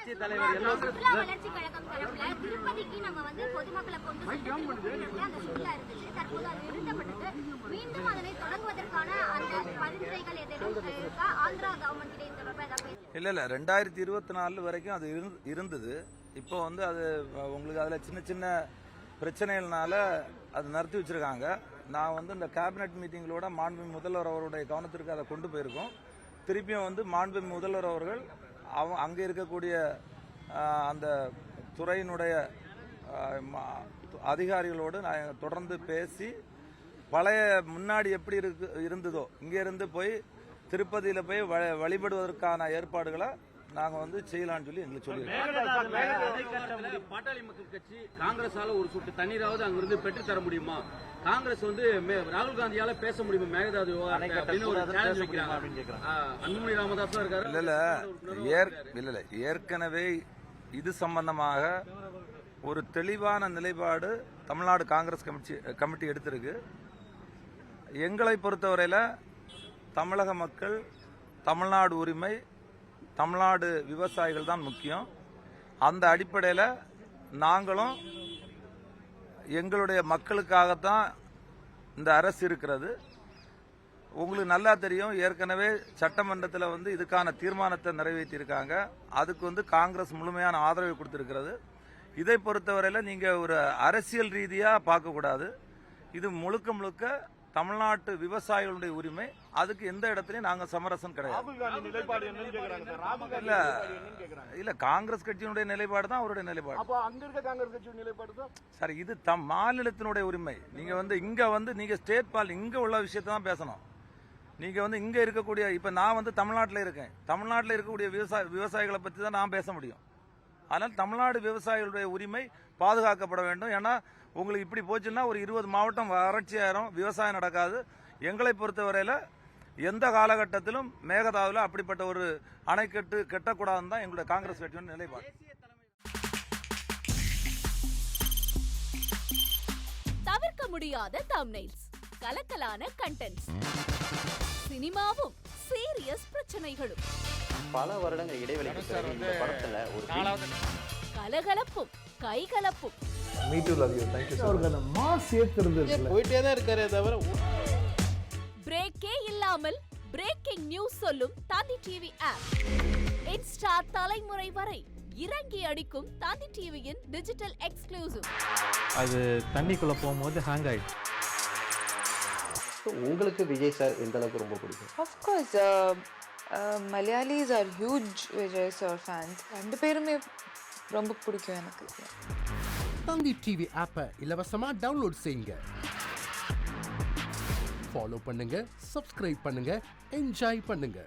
கட்சி தலைவர் எல்லாம் சுற்றுலா வளர்ச்சி கழகம் தரப்புல திருப்பதிக்கு நம்ம வந்து பொதுமக்களை கொண்டு சென்று அந்த சுற்றுலா இருந்துச்சு. தற்போது அது நிறுத்தப்பட்டது. மீண்டும் அதனை தொடங்குவதற்கான அந்த பரிந்துரைகள் எதுவும் இருக்கா? ஆந்திரா கவர்மெண்ட் கிட்ட இந்த தொடர்பா ஏதாவது இல்ல 2024 வரைக்கும் அது இருந்தது. இப்போ வந்து அது உங்களுக்கு அதுல சின்ன சின்ன பிரச்சனைகள்னால அது நிறுத்தி வச்சிருக்காங்க. நான் வந்து இந்த கேபினெட் மீட்டிங்களோட மாண்புமிகு முதல்வர் அவருடைய கவனத்திற்கு அதை கொண்டு போயிருக்கோம். திருப்பியும் வந்து மாண்புமிகு முதல்வர் அவர்கள் அங்கே இருக்கக்கூடிய அந்த துறையினுடைய அதிகாரிகளோடு நான் தொடர்ந்து பேசி பழைய முன்னாடி எப்படி இருந்ததோ இங்கே இருந்து போய் திருப்பதியில் போய் வழிபடுவதற்கான ஏற்பாடுகளை நாங்க வந்து செய்யலாம்னு சொல்லி எங்களுக்கு சொல்லியிருக்கோம். பாட்டாளி மக்கள் கட்சி காங்கிரஸால ஒரு சொட்டு தண்ணீராவது அங்கிருந்து பெற்று தர முடியுமா? காங்கிரஸ் வந்து ராகுல் காந்தியால பேச முடியுமா மேகதாது அப்படின்னு ஒரு சேலஞ்ச் வைக்கிறாங்க. அன்புமணி ராமதாஸ் இருக்காரு. இல்ல ஏற்கனவே இது சம்பந்தமாக ஒரு தெளிவான நிலைப்பாடு தமிழ்நாடு காங்கிரஸ் கமிட்டி எடுத்திருக்கு. எங்களை பொறுத்தவரையில தமிழக மக்கள், தமிழ்நாடு உரிமை, தமிழ்நாடு விவசாயிகள் தான் முக்கியம். அந்த அடிப்படையில் நாங்களும் எங்களுடைய மக்களுக்காகத்தான் இந்த அரசு இருக்கிறது. உங்களுக்கு நல்லா தெரியும், ஏற்கனவே சட்டமன்றத்தில் வந்து இதுக்கான தீர்மானத்தை நிறைவேற்றியிருக்காங்க. அதுக்கு வந்து காங்கிரஸ் முழுமையான ஆதரவை கொடுத்திருக்கிறது. இதை பொறுத்தவரையில் நீங்கள் ஒரு அரசியல் ரீதியாக பார்க்கக்கூடாது. இது முழுக்க தமிழ்நாட்டு விவசாயிகளுடைய உரிமை. அதுக்கு எந்த இடத்துலயும் நாங்க சமரசம் கிடையாது. இல்ல காங்கிரஸ் கட்சியினுடைய நிலைப்பாடு தான் அவருடைய நிலைப்பாடு. சார், இது மாநிலத்தினுடைய உரிமை. நீங்க வந்து இங்க வந்து நீங்க ஸ்டேட் இங்க உள்ள விஷயத்தை தான் பேசணும். நீங்க வந்து இங்க இருக்கக்கூடிய இப்ப நான் வந்து தமிழ்நாட்டில் இருக்கேன். தமிழ்நாட்டில் இருக்கக்கூடிய விவசாயிகளை பத்தி தான் நான் பேச முடியும். அதனால் தமிழ்நாடு விவசாயிகளுடைய உரிமை பாதுகாக்கப்பட வேண்டும். ஏன்னா உங்களுக்கு இப்படி போச்சுன்னா ஒரு 20 மாவட்டம் வறட்சி ஆயிரும், விவசாயம் நடக்காது. எங்களை பொறுத்தவரையில எந்த காலகட்டத்திலும் மேகதாதுல அப்படிப்பட்ட ஒரு அணைக்கட்டு கட்டக்கூடாதுன்னு தான் எங்களுடைய காங்கிரஸ் கட்சியின் நிலைப்பாடு. தவிர்க்க முடியாத தம்ப்நெயில்ஸ், கலக்கலான கண்டென்ட்ஸ், சினிமாவும் சீரியஸ் பிரச்சனைகளும், பல வருடங்கள் இடைவெளிக்கு பிறகு இந்த படத்துல ஒரு கலகலப்பும் கைகலப்பும், Me too, love you. Thank you so much. அவருக்கு மாஸ் ஏத்துறது இல்ல. போயிட்டே தான் இருக்காரே தவிர பிரேக்கே இல்லாமல் பிரேக்கிங் நியூஸ் சொல்லும் தந்தி டிவி ஆப். இன்ஸ்டா தலைமுறை வரை இறங்கி அடிக்கும் தந்தி டிவியின் டிஜிட்டல் எக்ஸ்க்ளூசிவ். அது தண்ணிக்குள்ள போகும்போது ஹேங் ஆயிடுச்சு. உங்களுக்கு விஜய் சார் எந்த அளவுக்கு ரொம்ப பிடிக்கும்? Of course, Malayalis are huge Vijay sir fans. ரெண்டு பேருமே ரொம்ப பிடிக்கும் எனக்கு. தந்தி டிவி ஆப்பை இலவசமா டவுன்லோட் செய்யுங்க. ஃபாலோ பண்ணுங்க, சப்ஸ்கிரைப் பண்ணுங்க, என்ஜாய் பண்ணுங்க.